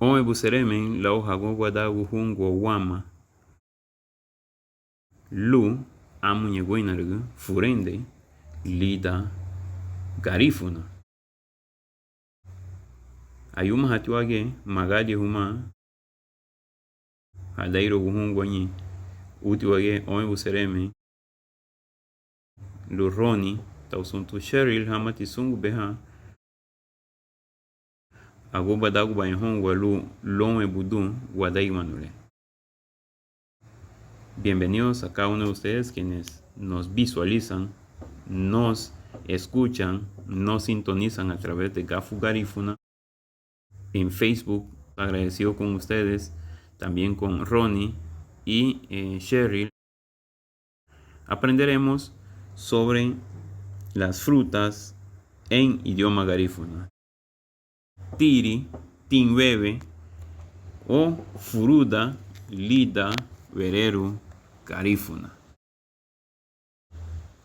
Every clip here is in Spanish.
Ome buseremen lau hago guadagu hungo wama. Lu amunye guinargu furende lida garifuna. Ayuma hatuage magadi huma hadairo guhungo nyi utiwage ome busereme lu roni tausuntu Cheryl hamati sungu beha agoba dagu bayahongwa lu lome budu guadai manule. Bienvenidos a cada uno de ustedes quienes nos visualizan, nos escuchan, nos sintonizan a través de Gafu Garifuna en Facebook. Agradecido con ustedes, también con Ronnie y Cheryl. Aprenderemos sobre las frutas en idioma garífuna. Tiri, tinbebe o furuda, lida, vereru, garífuna.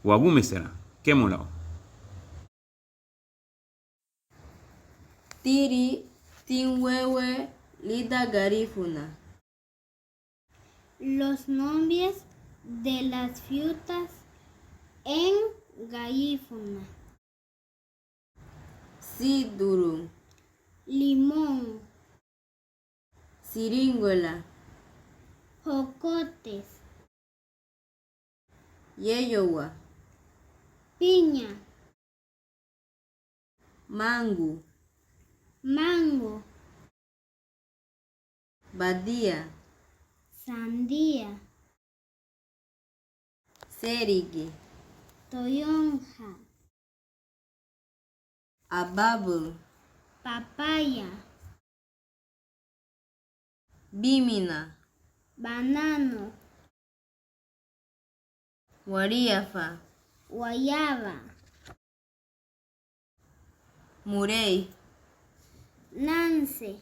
Wagume será, ¿qué molao? Tiri, tinwewe, lida garífuna. Los nombres de las frutas en garífuna. Siduru, Limón, siringola, jocotes, yeyowa, piña, mango, mango, badía, sandía, serigi, toronja, ababu, papaya, bimina, banano, wariafa, guayaba, murey, nance,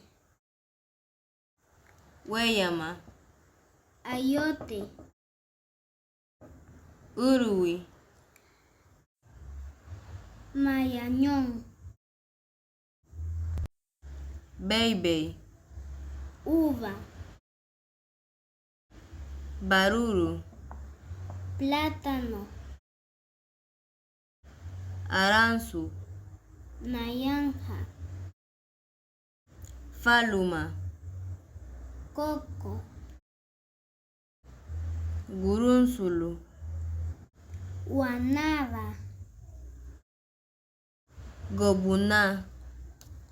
weyama, ayote, uruwi, mayañón, beibei, uva, baruru, plátano, aranzu, naranja, faluma, coco, gurunsulu, guanaba, gobuna,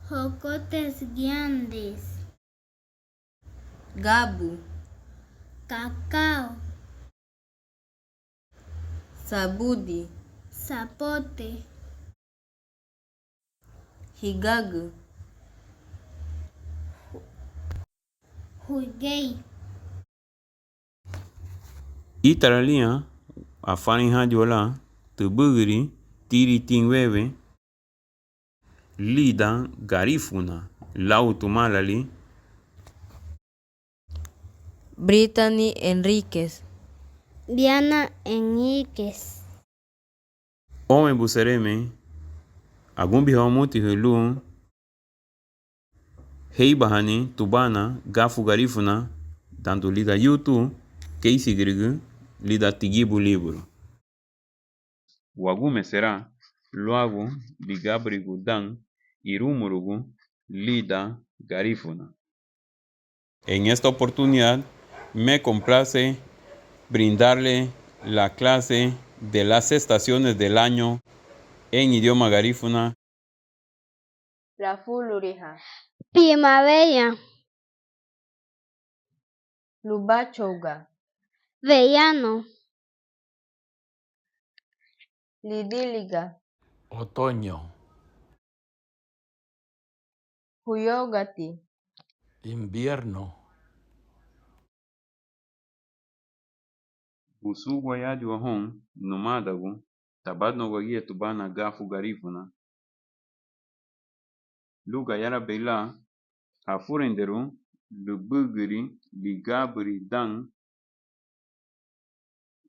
jocotes grandes, gabu, cacao, sabudi, zapote, higagu, juguey, Itaralia, afani hadiola, tubugiri, tiri tinbebe, lida garifuna, lautumalali, Brittany Enríquez, Diana Enríquez, ome busereme, agumbi hamuti helu, heibahani, tubana, gafu garifuna, tanto lida yutu, keisi grigu, lida tigibu libro. Wagume será, luagu, bigabrigu dan, irumurugu, lida garifuna. En esta oportunidad me complace brindarle la clase de las estaciones del año en idioma garífuna. Rafuluriha, primavera, Lubachouga, verano, Lidíliga, Otoño, Huyogati, invierno, Usu guayadi wahon, nomadagu, tabad no guagie tubana gafu garífuna. Luga yara beila, hafurenderu, lubugiri, ligabri dan,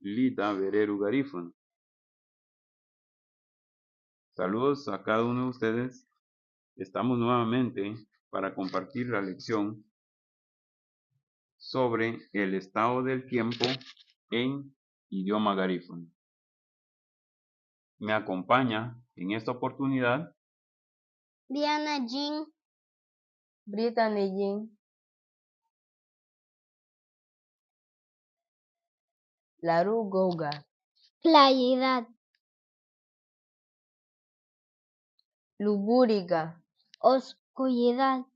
lida vereru garífuna. Saludos a cada uno de ustedes. Estamos nuevamente para compartir la lección sobre el estado del tiempo en idioma garífuna. Me acompaña en esta oportunidad Diana Jean, Brittany Jean, Laru Goga, claridad, Lubúriga, oscuridad,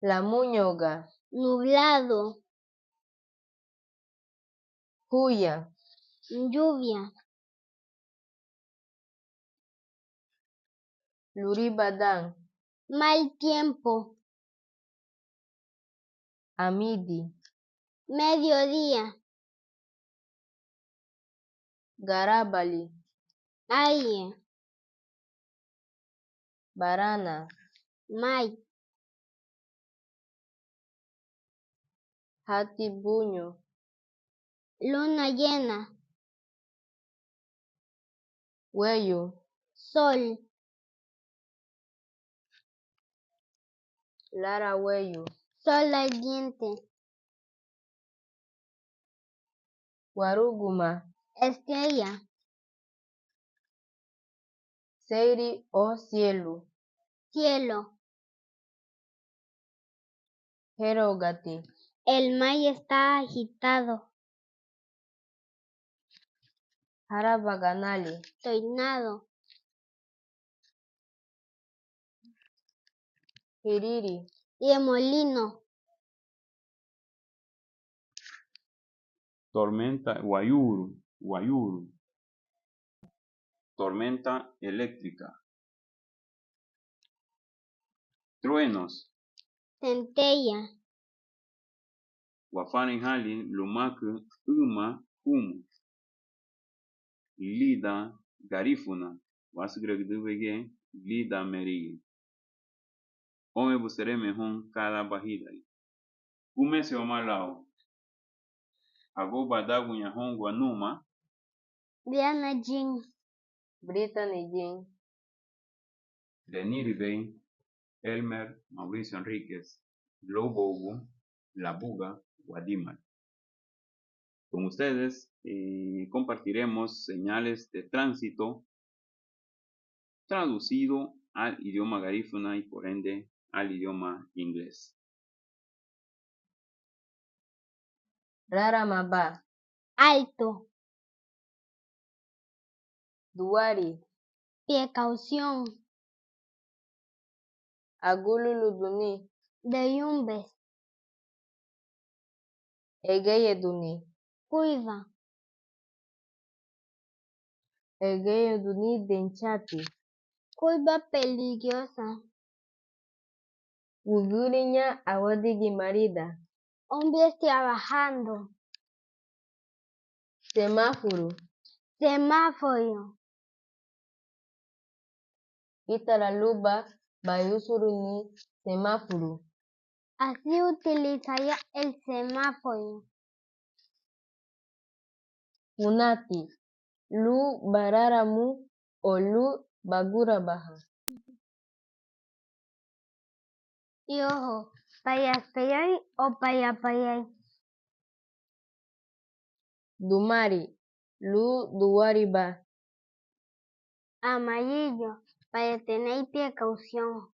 Lamuñoga, nublado, Huya, lluvia, Luribadán, mal tiempo, Amidi, mediodía, Garabali, aire, Barana, may, Hatibuño, luna llena, Hueyo, sol, Lara Hueyo, sol ardiente, Waruguma, estrella, Seiri o cielo, cielo, Herogati, el mar está agitado, Harabaganali, tornado, Hiriri, remolino, tormenta Guayuru, tormenta eléctrica, truenos, centella, Wafarenhali, Lumaku, Uma, Humu, Lida, Garífuna, Wasgragduvege, Lida Merigi. Ome busere mejun cada bajida. Umese omalao. Ago badagunya hon guanuma, Diana Jean, Brittany Jean, Deniribe, Elmer, Mauricio Enríquez, Lobogu, La Buga, Guadimal. Con ustedes compartiremos señales de tránsito traducido al idioma garífuna y por ende al idioma inglés. Raramaba, alto, Duari, precaución, Agululuduni, derrumbes, Egeyeduni, curva, Egeyeduni Denchati, curva peligrosa, Uguriña Awadigi Marida, hombres trabajando, Semáforo, semáforo, Italaluba, Bayusuruni, Semáforo, así utilizaría el semáforo, Funati, Lu Bararamu o Lu Bagurabaja, y ojo, para esperar o para parar, Dumari, Lu Duariba, amarillo, para tener precaución,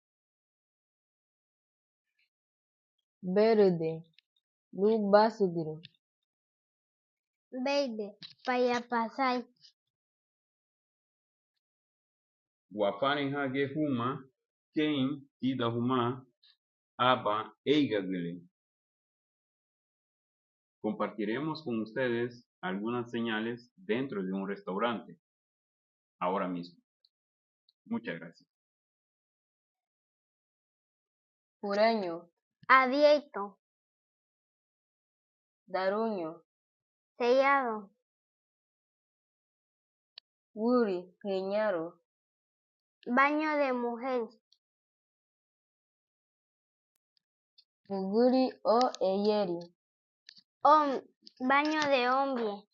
Verde, Lu Basugiro, verde, para pasar, Wafarenhage Huma, Kein, Tida Huma, Aba, Eigagele. Compartiremos con ustedes algunas señales dentro de un restaurante ahora mismo. Muchas gracias. Pureño, abierto, Daruño, sellado, Wuri, Geñaro, baño de mujer, Uguri o Eyeri, baño de hombre,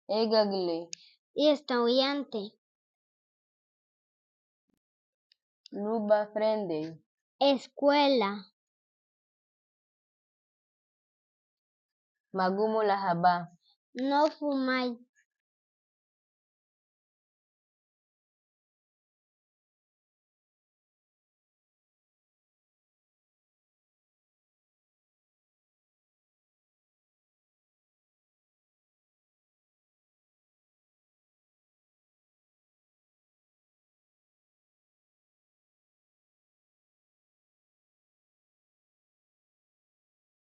Egagle, restaurante, Luba Frende. Escuela. Magumo Lahaba. No fumar.